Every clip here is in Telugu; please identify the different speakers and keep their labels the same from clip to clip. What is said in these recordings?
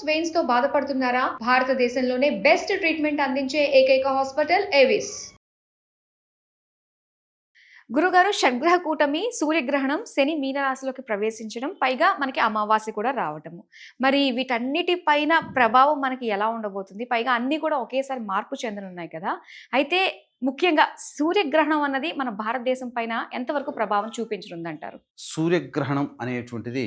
Speaker 1: వెయిన్స్ తో బాధపడుతున్నారా? భారతదేశంలోనే బెస్ట్ ట్రీట్మెంట్ అందించే ఏకైక హాస్పిటల్ ఏవిస్. గురుగారు, షడ్గ్రహ కూటమి, సూర్యగ్రహణం, శని మీనరాశిలోకి ప్రవేశించడం, పైగా మనకి అమావాస్య కూడా రావటము. మరి వీటన్నిటి పైన ప్రభావం మనకి ఎలా ఉండబోతుంది? పైగా అన్నీ కూడా ఒకేసారి మార్పు చెందనున్నాయి కదా. అయితే ముఖ్యంగా సూర్యగ్రహణం అన్నది మన భారతదేశం పైన ఎంతవరకు ప్రభావం చూపించనుందంటారు?
Speaker 2: సూర్యగ్రహణం అనేటువంటిది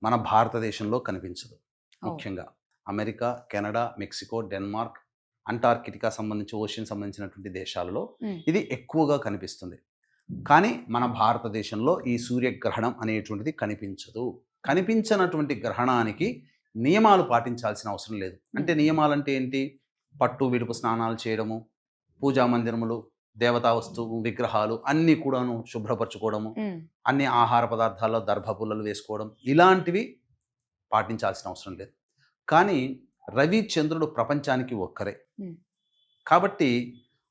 Speaker 2: మన భారతదేశంలో కనిపించదు. ముఖ్యంగా America, Canada, Mexico, Denmark, Antarctica సంబంధించి ఓషన్ సంబంధించినటువంటి దేశాలలో ఇది ఎక్కువగా కనిపిస్తుంది. కానీ మన భారతదేశంలో ఈ సూర్యగ్రహణం అనేటువంటిది కనిపించదు. కనిపించినటువంటి గ్రహణానికి నియమాలు పాటించాల్సిన అవసరం లేదు. అంటే నియమాలు అంటే ఏంటి? పట్టు విడుపు స్నానాలు చేయడము, పూజా మందిరములు, దేవతా వస్తువు విగ్రహాలు అన్నీ కూడాను శుభ్రపరచుకోవడము, అన్ని ఆహార పదార్థాల్లో దర్భపుల్లలు వేసుకోవడం, ఇలాంటివి పాటించాల్సిన అవసరం లేదు. కానీ రవి చంద్రుడు ప్రపంచానికి ఒక్కరే. కాబట్టి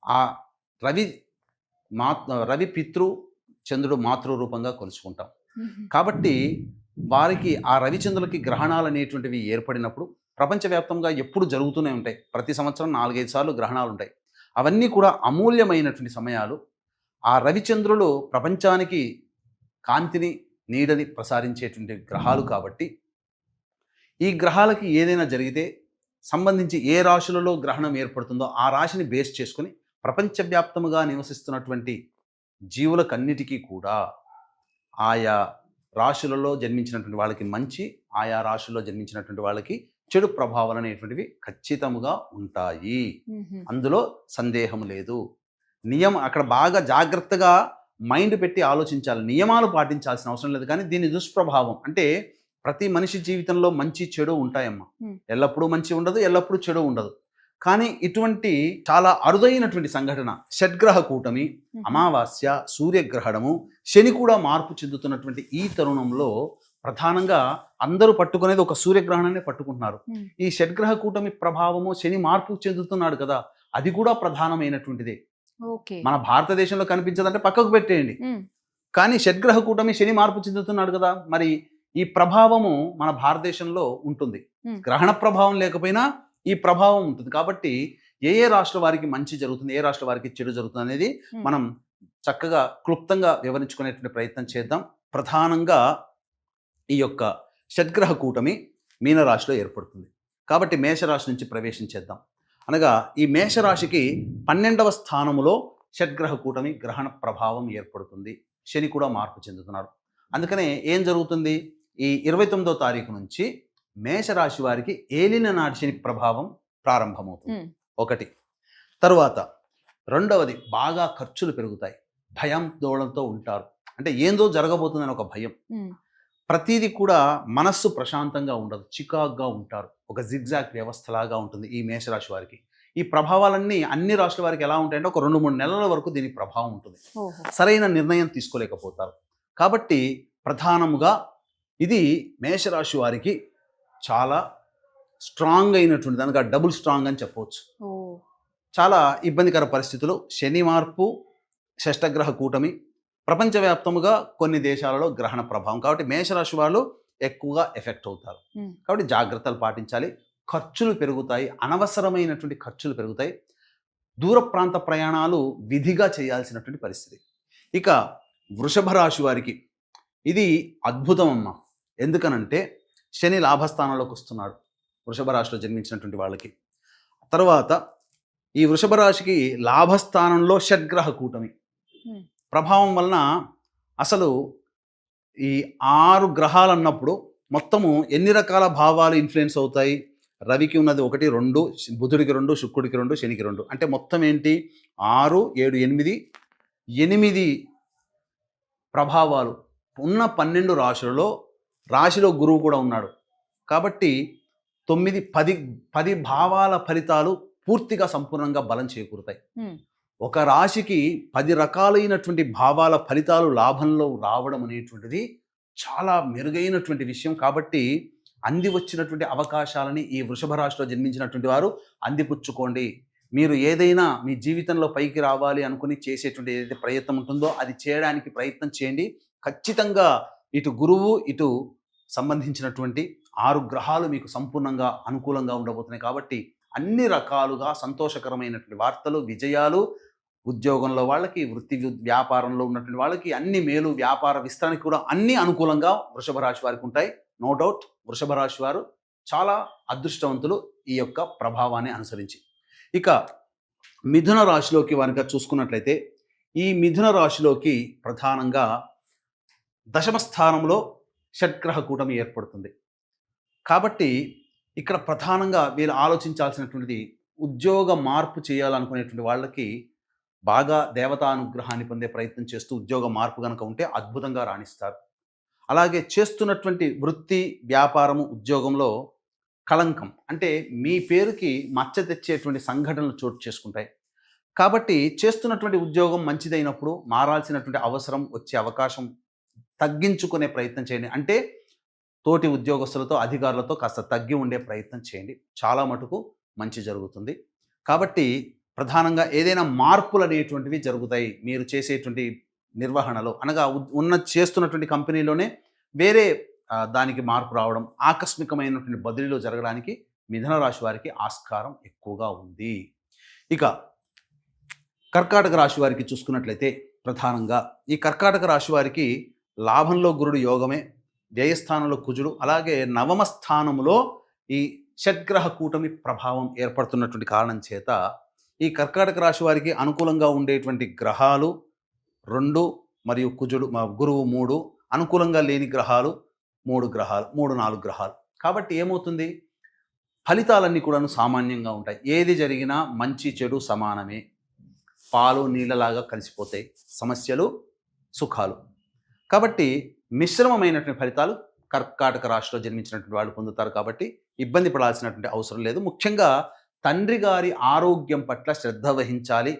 Speaker 2: ఆ రవి పితృ, చంద్రుడు మాతృ రూపంగా కొలుచుకుంటాం. కాబట్టి వారికి ఆ రవిచంద్రులకి గ్రహణాలు అనేటువంటివి ఏర్పడినప్పుడు ప్రపంచవ్యాప్తంగా ఎప్పుడు జరుగుతూనే ఉంటాయి. ప్రతి సంవత్సరం 4-5 సార్లు గ్రహణాలు ఉంటాయి. అవన్నీ కూడా అమూల్యమైనటువంటి సమయాలు. ఆ రవిచంద్రులు ప్రపంచానికి కాంతిని, నీడని ప్రసారించేటువంటి గ్రహాలు. కాబట్టి ఈ గ్రహాలకి ఏదైనా జరిగితే సంబంధించి ఏ రాశులలో గ్రహణం ఏర్పడుతుందో ఆ రాశిని బేస్ చేసుకుని ప్రపంచవ్యాప్తముగా నివసిస్తున్నటువంటి జీవులకన్నిటికీ కూడా ఆయా రాశులలో జన్మించినటువంటి వాళ్ళకి మంచి, ఆయా రాశుల్లో జన్మించినటువంటి వాళ్ళకి చెడు ప్రభావాలు అనేటువంటివి ఖచ్చితంగా ఉంటాయి. అందులో సందేహం లేదు. అక్కడ బాగా జాగ్రత్తగా మైండ్ పెట్టి ఆలోచించాలి. నియమాలు పాటించాల్సిన అవసరం లేదు. కానీ దీని దుష్ప్రభావం అంటే ప్రతి మనిషి జీవితంలో మంచి చెడు ఉంటాయమ్మా. ఎల్లప్పుడూ మంచి ఉండదు, ఎల్లప్పుడూ చెడు ఉండదు. కానీ ఇటువంటి చాలా అరుదైనటువంటి సంఘటన షడ్గ్రహ కూటమి, అమావాస్య, సూర్యగ్రహణము, శని కూడా మార్పు చెందుతున్నటువంటి ఈ తరుణంలో ప్రధానంగా అందరూ పట్టుకునేది ఒక సూర్యగ్రహణాన్ని పట్టుకుంటున్నారు. ఈ షడ్గ్రహ కూటమి ప్రభావము, శని మార్పు చెందుతున్నాడు కదా, అది కూడా ప్రధానమైనటువంటిదే. మన భారతదేశంలో కనిపించదంటే పక్కకు పెట్టేయండి. కానీ షడ్గ్రహ కూటమి, శని మార్పు చెందుతున్నాడు కదా, మరి ఈ ప్రభావము మన భారతదేశంలో ఉంటుంది. గ్రహణ ప్రభావం లేకపోయినా ఈ ప్రభావం ఉంటుంది. కాబట్టి ఏ రాష్ట్ర వారికి మంచి జరుగుతుంది, ఏ రాష్ట్ర వారికి చెడు జరుగుతుంది అనేది మనం చక్కగా క్లుప్తంగా వివరించుకునేటువంటి ప్రయత్నం చేద్దాం. ప్రధానంగా ఈ యొక్క షడ్గ్రహ కూటమి మీనరాశిలో ఏర్పడుతుంది. కాబట్టి మేషరాశి నుంచి ప్రవేశించేద్దాం. అనగా ఈ మేషరాశికి 12వ స్థానములో షడ్గ్రహ కూటమి గ్రహణ ప్రభావం ఏర్పడుతుంది. శని కూడా మార్పు చెందుతున్నాడు. అందుకనే ఏం జరుగుతుంది? ఈ 29వ తారీఖు నుంచి మేషరాశి వారికి ఏలిన నాటి శని ప్రభావం ప్రారంభమవుతుంది. ఒకటి. తరువాత రెండవది, బాగా ఖర్చులు పెరుగుతాయి. భయం దోళంతో ఉంటారు. అంటే ఏందో జరగబోతుందని ఒక భయం. ప్రతిదీ కూడా మనస్సు ప్రశాంతంగా ఉండదు, చికాగ్గా ఉంటారు. ఒక జిగ్జాగ్ వ్యవస్థలాగా ఉంటుంది ఈ మేషరాశి వారికి. ఈ ప్రభావాలన్నీ అన్ని రాశుల వారికి ఎలా ఉంటాయంటే ఒక 2-3 నెలల వరకు దీని ప్రభావం ఉంటుంది. సరైన నిర్ణయం తీసుకోలేకపోతారు. కాబట్టి ప్రధానముగా ఇది మేషరాశి వారికి చాలా స్ట్రాంగ్ అయినటువంటి, దానికి డబుల్ స్ట్రాంగ్ అని చెప్పవచ్చు. చాలా ఇబ్బందికర పరిస్థితులు. శని మార్పు, షష్టగ్రహ కూటమి, ప్రపంచవ్యాప్తముగా కొన్ని దేశాలలో గ్రహణ ప్రభావం. కాబట్టి మేషరాశి వాళ్ళు ఎక్కువగా ఎఫెక్ట్ అవుతారు. కాబట్టి జాగ్రత్తలు పాటించాలి. ఖర్చులు పెరుగుతాయి, అనవసరమైనటువంటి ఖర్చులు పెరుగుతాయి. దూర ప్రాంత ప్రయాణాలు విధిగా చేయాల్సినటువంటి పరిస్థితి. ఇక వృషభ రాశి వారికి ఇది అద్భుతం అమ్మ. ఎందుకనంటే శని లాభస్థానంలోకి వస్తున్నాడు వృషభ రాశిలో జన్మించినటువంటి వాళ్ళకి. తర్వాత ఈ వృషభ రాశికి లాభస్థానంలో షడ్గ్రహ కూటమి ప్రభావం వలన అసలు ఈ 6 గ్రహాలు అన్నప్పుడు మొత్తము ఎన్ని రకాల భావాలు ఇన్ఫ్లుయెన్స్ అవుతాయి? రవికి ఉన్నది 1, 2, బుధుడికి 2, శుక్రుడికి 2, శనికి 2, అంటే మొత్తం ఏంటి? 6, 7, 8 ప్రభావాలు ఉన్న 12 రాశులలో రాశిలో గురువు కూడా ఉన్నాడు. కాబట్టి 9, 10 భావాల ఫలితాలు పూర్తిగా సంపూర్ణంగా బలం చేకూరుతాయి. ఒక రాశికి 10 రకాలైనటువంటి భావాల ఫలితాలు లాభంలో రావడం అనేటువంటిది చాలా మెరుగైనటువంటి విషయం. కాబట్టి అంది వచ్చినటువంటి అవకాశాలని ఈ వృషభ రాశిలో జన్మించినటువంటి వారు అందిపుచ్చుకోండి. మీరు ఏదైనా మీ జీవితంలో పైకి రావాలి అనుకుని చేసేటువంటి ఏదైతే ప్రయత్నం ఉంటుందో అది చేయడానికి ప్రయత్నం చేయండి. ఖచ్చితంగా ఇటు గురువు, ఇటు సంబంధించినటువంటి 6 గ్రహాలు మీకు సంపూర్ణంగా అనుకూలంగా ఉండబోతున్నాయి. కాబట్టి అన్ని రకాలుగా సంతోషకరమైనటువంటి వార్తలు, విజయాలు, ఉద్యోగంలో వాళ్ళకి, వ్యాపారంలో ఉన్నటువంటి వాళ్ళకి అన్ని మేలు, వ్యాపార విస్తరణకి కూడా అన్ని అనుకూలంగా వృషభ రాశి వారికి ఉంటాయి. నో డౌట్ వృషభ రాశి వారు చాలా అదృష్టవంతులు ఈ యొక్క ప్రభావాన్ని అనుసరించి. ఇక మిథున రాశిలోకి వారిగా చూసుకున్నట్లయితే ఈ మిథున రాశిలోకి ప్రధానంగా దశమ స్థానంలో షడ్గ్రహ కూటమి ఏర్పడుతుంది. కాబట్టి ఇక్కడ ప్రధానంగా వీళ్ళు ఆలోచించాల్సినటువంటిది ఉద్యోగ మార్పు చేయాలనుకునేటువంటి వాళ్ళకి బాగా దేవతానుగ్రహాన్ని పొందే ప్రయత్నం చేస్తూ ఉద్యోగ మార్పు కనుక ఉంటే అద్భుతంగా రాణిస్తారు. అలాగే చేస్తున్నటువంటి వృత్తి, వ్యాపారము, ఉద్యోగంలో కళంకం అంటే మీ పేరుకి మచ్చ తెచ్చేటువంటి సంఘటనలు చోటు చేసుకుంటాయి. కాబట్టి చేస్తున్నటువంటి ఉద్యోగం మంచిదైనప్పుడు మారాల్సినటువంటి అవసరం వచ్చే అవకాశం తగ్గించుకునే ప్రయత్నం చేయండి. అంటే తోటి ఉద్యోగస్తులతో, అధికారులతో కాస్త తగ్గి ఉండే ప్రయత్నం చేయండి. చాలా మటుకు మంచి జరుగుతుంది. కాబట్టి ప్రధానంగా ఏదైనా మార్పులు అనేటువంటివి జరుగుతాయి మీరు చేసేటువంటి నిర్వహణలో. అనగా చేస్తున్నటువంటి కంపెనీలోనే వేరే దానికి మార్పు రావడం, ఆకస్మికమైనటువంటి బదిలీలో జరగడానికి మిథున రాశి వారికి ఆస్కారం ఎక్కువగా ఉంది. ఇక కర్కాటక రాశి వారికి చూసుకున్నట్లయితే ప్రధానంగా ఈ కర్కాటక రాశి వారికి లాభంలో గురుడు యోగమే, వ్యయస్థానంలో కుజుడు, అలాగే నవమ స్థానంలో ఈ షడ్గ్రహ కూటమి ప్రభావం ఏర్పడుతున్నటువంటి కారణం చేత ఈ కర్కాటక రాశి వారికి అనుకూలంగా ఉండేటువంటి గ్రహాలు 2 మరియు కుజుడు, గురువు 3, అనుకూలంగా లేని గ్రహాలు 3-4 గ్రహాలు. కాబట్టి ఏమవుతుంది, ఫలితాలన్నీ కూడాను సామాన్యంగా ఉంటాయి. ఏది జరిగినా మంచి చెడు సమానమే, పాలు నీళ్ళలాగా కలిసిపోతాయి, సమస్యలు సుఖాలు. కాబట్టి మిశ్రమమైనటువంటి ఫలితాలు కర్కాటక రాశిలో జన్మించినటువంటి వాళ్ళు పొందుతారు. కాబట్టి ఇబ్బంది పడాల్సినటువంటి అవసరం లేదు. ముఖ్యంగా తండ్రి గారి ఆరోగ్యం పట్ల శ్రద్ధ వహించాలి.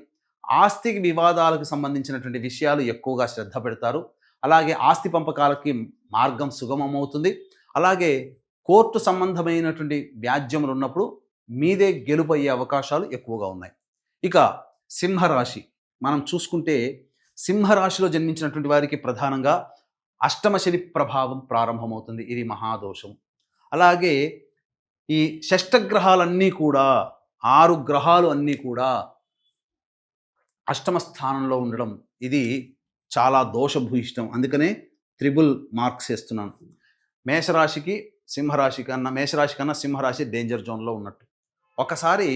Speaker 2: ఆస్తి వివాదాలకు సంబంధించినటువంటి విషయాలు ఎక్కువగా శ్రద్ధ పెడతారు. అలాగే ఆస్తి పంపకాలకి మార్గం సుగమమవుతుంది. అలాగే కోర్టు సంబంధమైనటువంటి వ్యాజ్యములు ఉన్నప్పుడు మీదే గెలుపు అయ్యే అవకాశాలు ఎక్కువగా ఉన్నాయి. ఇక సింహరాశి మనం చూసుకుంటే సింహరాశిలో జన్మించినటువంటి వారికి ప్రధానంగా అష్టమ శని ప్రభావం ప్రారంభమవుతుంది. ఇది మహాదోషం. అలాగే ఈ షష్టగ్రహాలన్నీ కూడా 6 గ్రహాలు అన్నీ కూడా అష్టమ స్థానంలో ఉండడం ఇది చాలా దోషభూయిష్టం. అందుకనే 3 మార్క్స్ వేస్తున్నాను. మేషరాశి కన్నా సింహరాశి డేంజర్ జోన్లో ఉన్నట్టు. ఒకసారి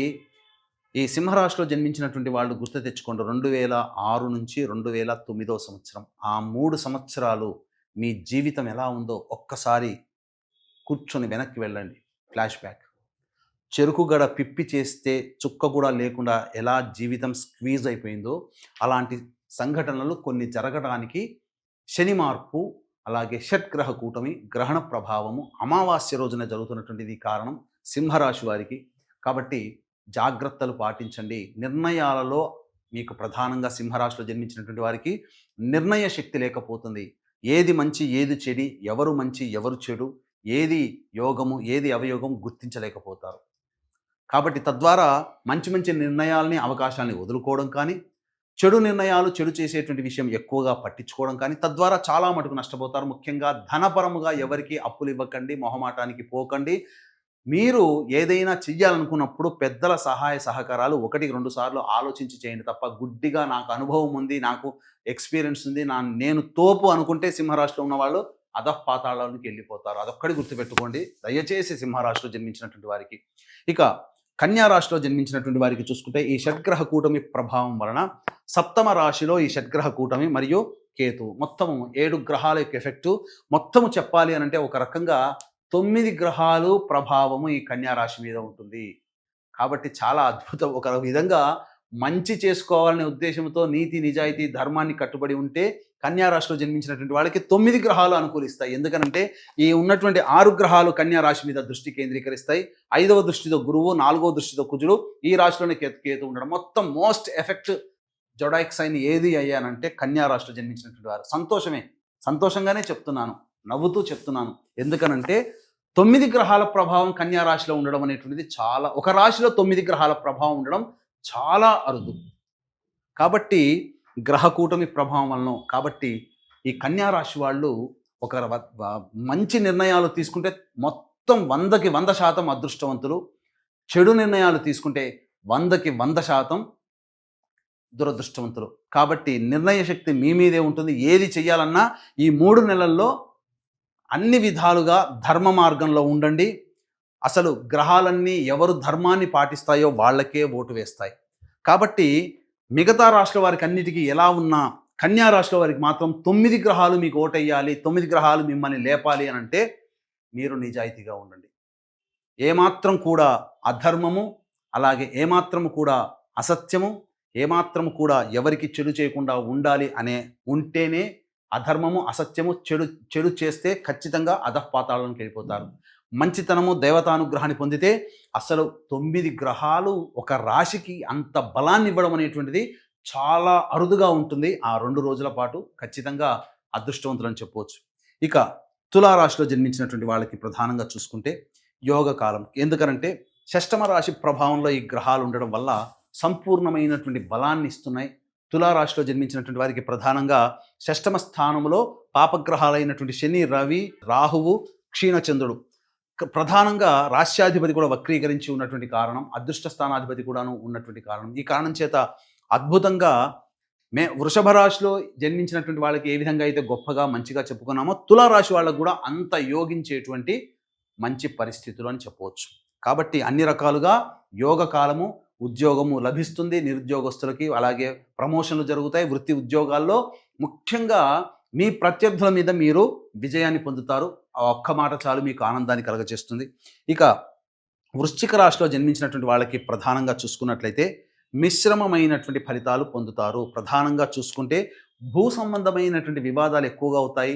Speaker 2: ఈ సింహరాశిలో జన్మించినటువంటి వాళ్ళు గుర్తు తెచ్చుకోండి. 2006 నుంచి 2009 సంవత్సరం, ఆ 3 సంవత్సరాలు మీ జీవితం ఎలా ఉందో ఒక్కసారి కూర్చొని వెనక్కి వెళ్ళండి. Flash back. చెరుకు గడ పిప్పి చేస్తే చుక్క కూడా లేకుండా ఎలా జీవితం స్క్వీజ్ అయిపోయిందో అలాంటి సంఘటనలు కొన్ని జరగడానికి శని మార్పు, అలాగే షట్గ్రహ కూటమి, గ్రహణ ప్రభావము, అమావాస్య రోజున జరుగుతున్నటువంటిది కారణం సింహరాశి వారికి. కాబట్టి జాగ్రత్తలు పాటించండి. నిర్ణయాలలో మీకు ప్రధానంగా సింహరాశిలో జన్మించినటువంటి వారికి నిర్ణయ శక్తి లేకపోతుంది. ఏది మంచి ఏది చెడి, ఎవరు మంచి ఎవరు చెడు, ఏది యోగము ఏది అవయోగం గుర్తించలేకపోతారు. కాబట్టి తద్వారా మంచి నిర్ణయాలని, అవకాశాలని వదులుకోవడం కానీ, చెడు నిర్ణయాలు, చెడు చేసేటువంటి విషయం ఎక్కువగా పట్టించుకోవడం కానీ తద్వారా చాలా మటుకు నష్టపోతారు. ముఖ్యంగా ధనపరముగా ఎవరికి అప్పులు ఇవ్వకండి, మొహమాటానికి పోకండి. మీరు ఏదైనా చెయ్యాలనుకున్నప్పుడు పెద్దల సహాయ సహకారాలు 1-2 సార్లు ఆలోచించి చేయండి తప్ప గుడ్డిగా నాకు అనుభవం ఉంది, నాకు ఎక్స్పీరియన్స్ ఉంది, నేను తోపు అనుకుంటే సింహరాశిలో ఉన్న వాళ్ళు అధఃపాతాళానికి వెళ్ళిపోతారు. అదొక్కడి గుర్తుపెట్టుకోండి దయచేసి సింహరాశిలో జన్మించినటువంటి వారికి. ఇక కన్యా రాశిలో జన్మించినటువంటి వారికి చూసుకుంటే ఈ షడ్గ్రహ కూటమి ప్రభావం వలన సప్తమ రాశిలో ఈ షడ్గ్రహ కూటమి మరియు కేతు మొత్తము 7 గ్రహాల యొక్క ఎఫెక్టు. మొత్తము చెప్పాలి అని అంటే ఒక రకంగా 9 గ్రహాలు ప్రభావము ఈ కన్యా రాశి మీద ఉంటుంది. కాబట్టి చాలా అద్భుతం. ఒక విధంగా మంచి చేసుకోవాలనే ఉద్దేశంతో నీతి నిజాయితీ ధర్మాన్ని కట్టుబడి ఉంటే కన్యా రాశిలో జన్మించినటువంటి వాళ్ళకి 9 గ్రహాలు అనుకూలిస్తాయి. ఎందుకనంటే ఈ ఉన్నటువంటి 6 గ్రహాలు కన్యా రాశి మీద దృష్టి కేంద్రీకరిస్తాయి. 5వ దృష్టితో గురువు, 4వ దృష్టితో కుజుడు, ఈ రాశిలోనే కేతు ఉండడం. మొత్తం మోస్ట్ ఎఫెక్ట్ జొడాయిక్ సైన్ ఏది అయ్యానంటే కన్యా రాశిలో జన్మించినటువంటి వారు. సంతోషంగానే చెప్తున్నాను, నవ్వుతూ చెప్తున్నాను. ఎందుకనంటే 9 గ్రహాల ప్రభావం కన్యా రాశిలో ఉండడం అనేటువంటిది చాలా, ఒక రాశిలో 9 గ్రహాల ప్రభావం ఉండడం చాలా అరుదు. కాబట్టి గ్రహ కూటమి ప్రభావం వలన, కాబట్టి ఈ కన్యా రాశి వాళ్ళు ఒక మంచి నిర్ణయాలు తీసుకుంటే మొత్తం 100కి 100% అదృష్టవంతులు. చెడు నిర్ణయాలు తీసుకుంటే 100కి 100% దురదృష్టవంతులు. కాబట్టి నిర్ణయ శక్తి మీ మీదే ఉంటుంది. ఏది చెయ్యాలన్నా ఈ 3 నెలల్లో అన్ని విధాలుగా ధర్మ మార్గంలో ఉండండి. అసలు గ్రహాలన్నీ ఎవరు ధర్మాన్ని పాటిస్తాయో వాళ్ళకే ఓటు వేస్తాయి. కాబట్టి మిగతా రాశుల వారికి అన్నిటికీ ఎలా ఉన్నా కన్యా రాశుల వారికి మాత్రం 9 గ్రహాలు మీకు ఓటెయ్యాలి, 9 గ్రహాలు మిమ్మల్ని లేపాలి అని అంటే మీరు నిజాయితీగా ఉండండి. ఏమాత్రం కూడా అధర్మము, అలాగే ఏమాత్రము కూడా అసత్యము, ఏమాత్రము కూడా ఎవరికి చెడు చేయకుండా ఉండాలి అనే ఉంటేనే అధర్మము, అసత్యము, చెడు చేస్తే ఖచ్చితంగా అధఃపాతాళానికి వెళ్ళిపోతారు. మంచితనము, దేవతానుగ్రహాన్ని పొందితే అసలు 9 గ్రహాలు ఒక రాశికి అంత బలాన్ని ఇవ్వడం అనేటువంటిది చాలా అరుదుగా ఉంటుంది. ఆ 2 రోజుల పాటు ఖచ్చితంగా అదృష్టవంతులని చెప్పవచ్చు. ఇక తులారాశిలో జన్మించినటువంటి వాళ్ళకి ప్రధానంగా చూసుకుంటే యోగ కాలం. ఎందుకనంటే షష్టమ రాశి ప్రభావంలో ఈ గ్రహాలు ఉండడం వల్ల సంపూర్ణమైనటువంటి బలాన్ని ఇస్తున్నాయి. తులారాశిలో జన్మించినటువంటి వారికి ప్రధానంగా షష్టమ స్థానంలో పాపగ్రహాలైనటువంటి శని, రవి, రాహువు, క్షీణచంద్రుడు, ప్రధానంగా రాశ్యాధిపతి కూడా వక్రీకరించి ఉన్నటువంటి కారణం, అదృష్ట స్థానాధిపతి కూడాను ఉన్నటువంటి కారణం. ఈ కారణం చేత అద్భుతంగా వృషభ రాశిలో జన్మించినటువంటి వాళ్ళకి ఏ విధంగా అయితే గొప్పగా మంచిగా చెప్పుకున్నామో తులారాశి వాళ్ళకు కూడా అంత యోగించేటువంటి మంచి పరిస్థితులు అని చెప్పవచ్చు. కాబట్టి అన్ని రకాలుగా యోగ కాలము, ఉద్యోగము లభిస్తుంది నిరుద్యోగస్తులకి, అలాగే ప్రమోషన్లు జరుగుతాయి. వృత్తి ఉద్యోగాల్లో ముఖ్యంగా మీ ప్రత్యర్థుల మీద మీరు విజయాన్ని పొందుతారు. ఆ ఒక్క మాట చాలు మీకు ఆనందాన్ని కలగజేస్తుంది. ఇక వృశ్చిక రాశిలో జన్మించినటువంటి వాళ్ళకి ప్రధానంగా చూసుకున్నట్లయితే మిశ్రమమైనటువంటి ఫలితాలు పొందుతారు. ప్రధానంగా చూసుకుంటే భూ సంబంధమైనటువంటి వివాదాలు ఎక్కువగా అవుతాయి.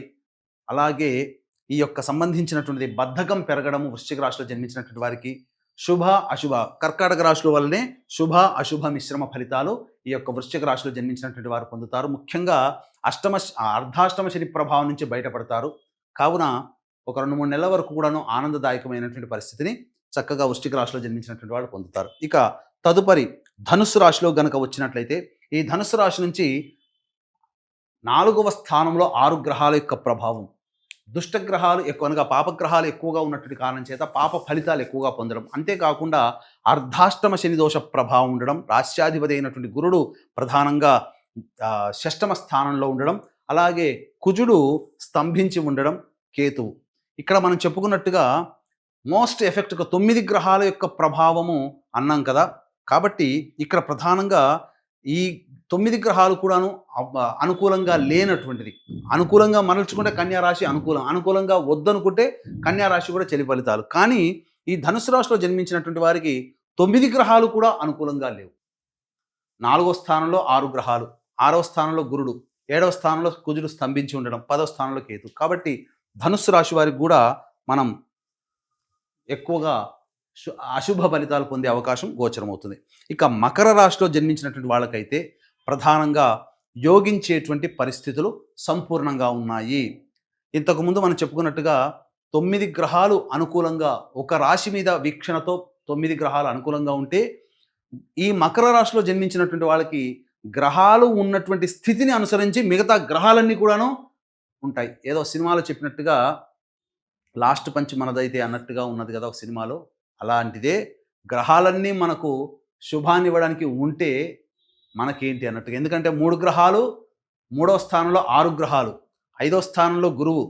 Speaker 2: అలాగే ఈ యొక్క సంబంధించినటువంటి బద్ధకం పెరగడము వృశ్చిక రాశిలో జన్మించినటువంటి వారికి, శుభ అశుభ కర్కాటక రాశుల వల్లనే శుభ అశుభ మిశ్రమ ఫలితాలు ఈ యొక్క వృశ్చిక రాశిలో జన్మించినటువంటి వారు పొందుతారు. ముఖ్యంగా అర్ధాష్టమ శని ప్రభావం నుంచి బయటపడతారు. కావున ఒక 2-3 నెలల వరకు కూడాను ఆనందదాయకమైనటువంటి పరిస్థితిని చక్కగా వృశ్చిక రాశిలో జన్మించినటువంటి వాళ్ళు పొందుతారు. ఇక తదుపరి ధనుస్సు రాశిలో గనక వచ్చినట్లయితే ఈ ధనుస్సు రాశి నుంచి 4వ స్థానంలో 6 గ్రహాల యొక్క ప్రభావం, దుష్టగ్రహాలు ఎక్కువ అనగా పాపగ్రహాలు ఎక్కువగా ఉన్నటువంటి కారణం చేత పాప ఫలితాలు ఎక్కువగా పొందడం, అంతేకాకుండా అర్ధాష్టమ శని దోష ప్రభావం ఉండడం, రాశ్యాధిపతి అయినటువంటి గురుడు ప్రధానంగా షష్టమ స్థానంలో ఉండడం, అలాగే కుజుడు స్తంభించి ఉండడం, కేతువు. ఇక్కడ మనం చెప్పుకున్నట్టుగా మోస్ట్ ఎఫెక్ట్గా 9 గ్రహాల యొక్క ప్రభావము అన్నాం కదా. కాబట్టి ఇక్కడ ప్రధానంగా ఈ 9 గ్రహాలు కూడాను అనుకూలంగా లేనటువంటిది. అనుకూలంగా మరల్చుకుంటే కన్యారాశి అనుకూలం, అనుకూలంగా వద్దనుకుంటే కన్యారాశి కూడా చెలి ఫలితాలు. కానీ ఈ ధనుసు రాశిలో జన్మించినటువంటి వారికి 9 గ్రహాలు కూడా అనుకూలంగా లేవు. 4వ స్థానంలో 6 గ్రహాలు, 6వ స్థానంలో గురుడు, 7వ స్థానంలో కుజుడు స్తంభించి ఉండడం, 10వ స్థానంలో కేతు. కాబట్టి ధనుస్సు రాశి వారికి కూడా మనం ఎక్కువగా అశుభ ఫలితాలు పొందే అవకాశం గోచరమవుతుంది. ఇక మకర రాశిలో జన్మించినటువంటి వాళ్ళకైతే ప్రధానంగా యోగించేటువంటి పరిస్థితులు సంపూర్ణంగా ఉన్నాయి. ఇంతకుముందు మనం చెప్పుకున్నట్టుగా 9 గ్రహాలు అనుకూలంగా ఒక రాశి మీద వీక్షణతో 9 గ్రహాలు అనుకూలంగా ఉంటే ఈ మకర రాశిలో జన్మించినటువంటి వాళ్ళకి గ్రహాలు ఉన్నటువంటి స్థితిని అనుసరించి మిగతా గ్రహాలన్నీ కూడాను ఉంటాయి. ఏదో సినిమాలో చెప్పినట్టుగా లాస్ట్ పంచ్ మనదైతే అన్నట్టుగా ఉన్నది కదా ఒక సినిమాలో. అలాంటిదే గ్రహాలన్నీ మనకు శుభాన్ని ఇవ్వడానికి ఉంటే మనకేంటి అన్నట్టుగా. ఎందుకంటే 3 గ్రహాలు, 3వ స్థానంలో 6 గ్రహాలు, 5వ స్థానంలో గురువు,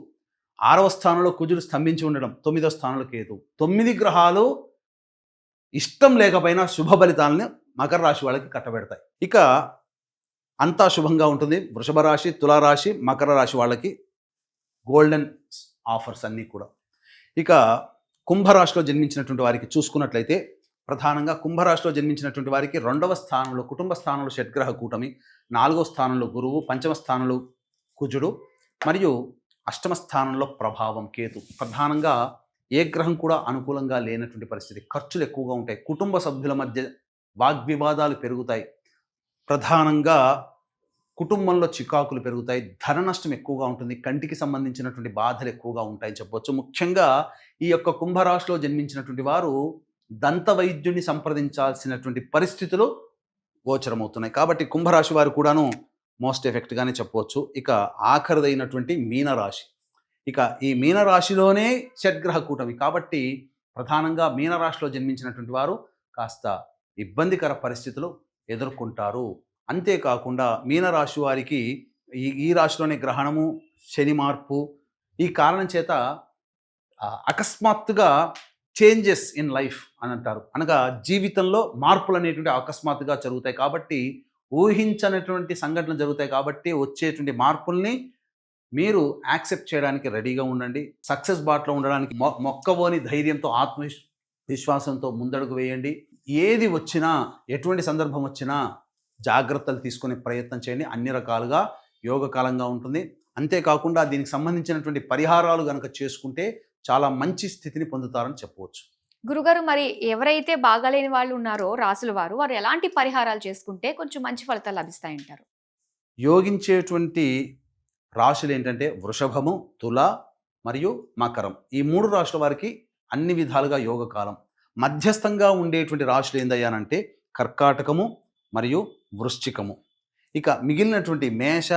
Speaker 2: 6వ స్థానంలో కుజుడు స్తంభించి ఉండడం, 9వ స్థానంలో కేతు. 9 గ్రహాలు ఇష్టం లేకపోయినా శుభ ఫలితాలని మకర రాశి వాళ్ళకి కట్టబెడతాయి. ఇక అంతా శుభంగా ఉంటుంది. వృషభ రాశి, తులారాశి, మకర రాశి వాళ్ళకి గోల్డెన్ ఆఫర్స్ అన్నీ కూడా. ఇక కుంభరాశిలో జన్మించినటువంటి వారికి చూసుకున్నట్లయితే ప్రధానంగా కుంభరాశిలో జన్మించినటువంటి వారికి 2వ స్థానంలో కుటుంబ స్థానంలో షడ్గ్రహ కూటమి, 4వ స్థానంలో గురువు, 5వ స్థానంలో కుజుడు మరియు 8వ స్థానంలో ప్రభావం కేతు. ప్రధానంగా ఏ గ్రహం కూడా అనుకూలంగా లేనటువంటి పరిస్థితి. ఖర్చులు ఎక్కువగా ఉంటాయి. కుటుంబ సభ్యుల మధ్య వాగ్వివాదాలు పెరుగుతాయి. ప్రధానంగా కుటుంబంలో చికాకులు పెరుగుతాయి. ధన నష్టం ఎక్కువగా ఉంటుంది. కంటికి సంబంధించినటువంటి బాధలు ఎక్కువగా ఉంటాయని చెప్పవచ్చు. ముఖ్యంగా ఈ యొక్క కుంభరాశిలో జన్మించినటువంటి వారు దంత వైద్యుని సంప్రదించాల్సినటువంటి పరిస్థితులు గోచరమవుతున్నాయి. కాబట్టి కుంభరాశి వారు కూడాను మోస్ట్ ఎఫెక్ట్గానే చెప్పవచ్చు. ఇక ఆఖరిదైనటువంటి మీనరాశి. ఇక ఈ మీనరాశిలోనే షడ్గ్రహ కూటమి కాబట్టి ప్రధానంగా మీనరాశిలో జన్మించినటువంటి వారు కాస్త ఇబ్బందికర పరిస్థితులు ఎదుర్కొంటారు. అంతేకాకుండా మీనరాశి వారికి ఈ రాశిలోనే గ్రహణము, శని మార్పు ఈ కారణం చేత అకస్మాత్తుగా చేంజెస్ ఇన్ లైఫ్ అని అంటారు. అనగా జీవితంలో మార్పులు అనేటువంటి అకస్మాత్తుగా జరుగుతాయి కాబట్టి ఊహించనటువంటి సంఘటనలు జరుగుతాయి కాబట్టి వచ్చేటువంటి మార్పుల్ని మీరు యాక్సెప్ట్ చేయడానికి రెడీగా ఉండండి. సక్సెస్ బాటలో ఉండడానికి మొక్కవోని ధైర్యంతో విశ్వాసంతో ముందడుగు వేయండి. ఏది వచ్చినా ఎటువంటి సందర్భం వచ్చినా జాగ్రత్తలు తీసుకునే ప్రయత్నం చేయండి. అన్ని రకాలుగా యోగకాలంగా ఉంటుంది. అంతేకాకుండా దీనికి సంబంధించినటువంటి పరిహారాలు కనుక చేసుకుంటే చాలా మంచి స్థితిని పొందుతారని చెప్పవచ్చు.
Speaker 1: గురుగారు, మరి ఎవరైతే బాగాలేని వాళ్ళు ఉన్నారో రాసుల వారు ఎలాంటి పరిహారాలు చేసుకుంటే కొంచెం మంచి ఫలితాలు లభిస్తాయంటారు?
Speaker 2: యోగించేటువంటి రాశులు ఏంటంటే వృషభము, తుల మరియు మకరం. ఈ 3 రాశుల వారికి అన్ని విధాలుగా యోగకాలం. మధ్యస్థంగా ఉండేటువంటి రాశులు ఏందయ్యానంటే కర్కాటకము మరియు వృశ్చికము. ఇక మిగిలినటువంటి మేష,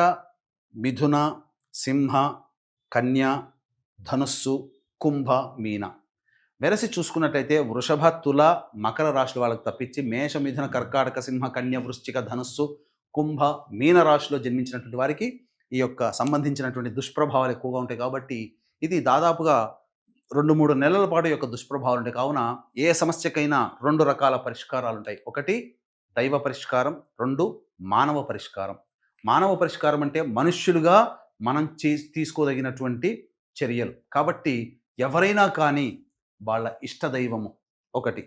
Speaker 2: మిథున, సింహ, కన్య, ధనుస్సు, కుంభ, మీన. వెరసి చూసుకున్నట్టయితే వృషభ, తుల, మకర రాశుల వాళ్ళకి తప్పించి మేష, మిథున, కర్కాటక, సింహ, కన్య, వృశ్చిక, ధనుస్సు, కుంభ, మీన రాశిలో జన్మించినటువంటి వారికి ఈ యొక్క సంబంధించినటువంటి దుష్ప్రభావాలు ఎక్కువగా ఉంటాయి కాబట్టి ఇది దాదాపుగా 2-3 నెలల పాటు యొక్క దుష్ప్రభావాలు ఉంటాయి. కావున ఏ సమస్యకైనా 2 రకాల పరిష్కారాలు ఉంటాయి. ఒకటి దైవ పరిష్కారం, 2 మానవ పరిష్కారం. మానవ పరిష్కారం అంటే మనుష్యులుగా మనం తీసుకోదగినటువంటి చర్యలు. కాబట్టి ఎవరైనా కానీ వాళ్ళ ఇష్ట దైవము 1,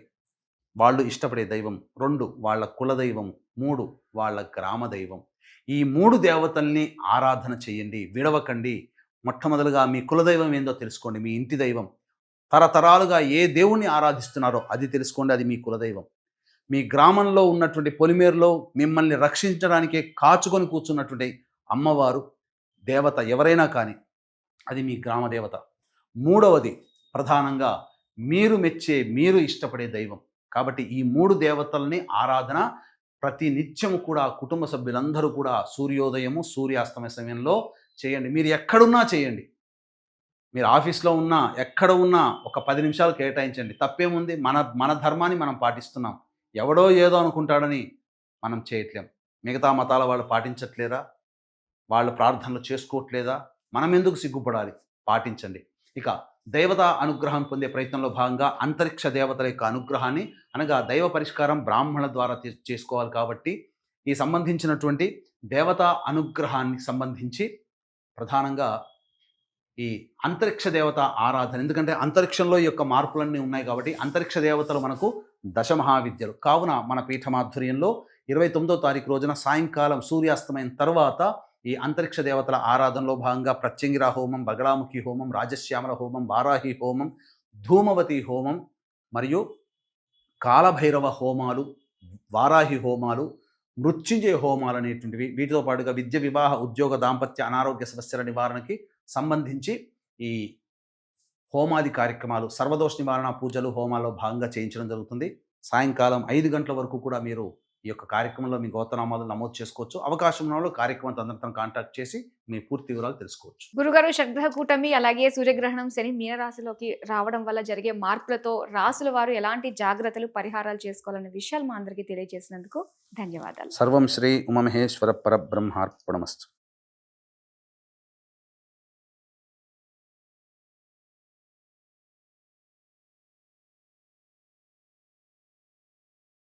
Speaker 2: వాళ్ళు ఇష్టపడే దైవం 2, వాళ్ళ కులదైవం 3, వాళ్ళ గ్రామ దైవం. ఈ 3 దేవతల్ని ఆరాధన చేయండి, విడవకండి. మొట్టమొదలుగా మీ కులదైవం ఏందో తెలుసుకోండి, మీ ఇంటి దైవం. తరతరాలుగా ఏ దేవుణ్ణి ఆరాధిస్తున్నారో అది తెలుసుకోండి, అది మీ కులదైవం. మీ గ్రామంలో ఉన్నటువంటి పొలిమేరులో మిమ్మల్ని రక్షించడానికే కాచుకొని కూర్చున్నటువంటి అమ్మవారు దేవత ఎవరైనా కానీ అది మీ గ్రామ దేవత. 3వది ప్రధానంగా మీరు మెచ్చే, మీరు ఇష్టపడే దైవం. కాబట్టి ఈ 3 దేవతల్ని ఆరాధన ప్రతి నిత్యము కూడా కుటుంబ సభ్యులందరూ కూడా సూర్యోదయము, సూర్యాస్తమయ సమయంలో చేయండి. మీరు ఎక్కడున్నా చేయండి. మీరు ఆఫీస్లో ఉన్నా, ఎక్కడ ఉన్నా ఒక 10 నిమిషాలు కేటాయించండి. తప్పేముంది? మన ధర్మాన్ని మనం పాటిస్తున్నాం. ఎవడో ఏదో అనుకుంటాడని మనం చేయట్లేం. మిగతా మతాల వాళ్ళు పాటించట్లేదా? వాళ్ళు ప్రార్థనలు చేసుకోవట్లేదా? మనం ఎందుకు సిగ్గుపడాలి? పాటించండి. ఇక దేవత అనుగ్రహం పొందే ప్రయత్నంలో భాగంగా అంతరిక్ష దేవతల యొక్క అనుగ్రహాన్ని అనగా దైవ పరిష్కారం బ్రాహ్మణుల ద్వారా చేసుకోవాలి. కాబట్టి ఈ సంబంధించినటువంటి దేవతా అనుగ్రహానికి సంబంధించి ప్రధానంగా ఈ అంతరిక్ష దేవత ఆరాధన, ఎందుకంటే అంతరిక్షంలో ఈ యొక్క మార్పులన్నీ ఉన్నాయి కాబట్టి అంతరిక్ష దేవతలు మనకు దశమహావిద్యలు. కావున మన పీఠమాధ్వర్యంలో 29వ తారీఖు రోజున సాయంకాలం సూర్యాస్తమయం తర్వాత ఈ అంతరిక్ష దేవతల ఆరాధనలో భాగంగా ప్రత్యంగిరా హోమం, బగళాముఖి హోమం, రాజశ్యామల హోమం, వారాహి హోమం, ధూమవతి హోమం మరియు కాలభైరవ హోమాలు, వారాహి హోమాలు, మృత్యుంజయ హోమాలు అనేటువంటివి, వీటితో పాటుగా విద్య, వివాహ, ఉద్యోగ, దాంపత్య, అనారోగ్య సమస్యల నివారణకి సంబంధించి ఈ హోమాది కార్యక్రమాలు, సర్వదోష నివారణ పూజలు, హోమాల్లో భాగంగా చేయించడం జరుగుతుంది. సాయంకాలం 5 గంటల వరకు కూడా మీరు ఈ యొక్క కార్యక్రమంలో మీ గోత్రనామాలు నమోదు చేసుకోవచ్చు. అవకాశం ఉన్న వాళ్ళు కార్యక్రమం అందరితో కాంటాక్ట్ చేసి మీ పూర్తి వివరాలు తెలుసుకోవచ్చు.
Speaker 1: గురుగారు, షడ్గ్రహ కూటమి అలాగే సూర్యగ్రహణం శని మీనరాశిలోకి రావడం వల్ల జరిగే మార్పులతో రాసుల వారు ఎలాంటి జాగ్రత్తలు, పరిహారాలు చేసుకోవాలనే విషయాలు మా అందరికీ తెలియజేసినందుకు ధన్యవాదాలు.
Speaker 2: సర్వం శ్రీ ఉమామహేశ్వర పరబ్రహ్మార్పణమస్తు.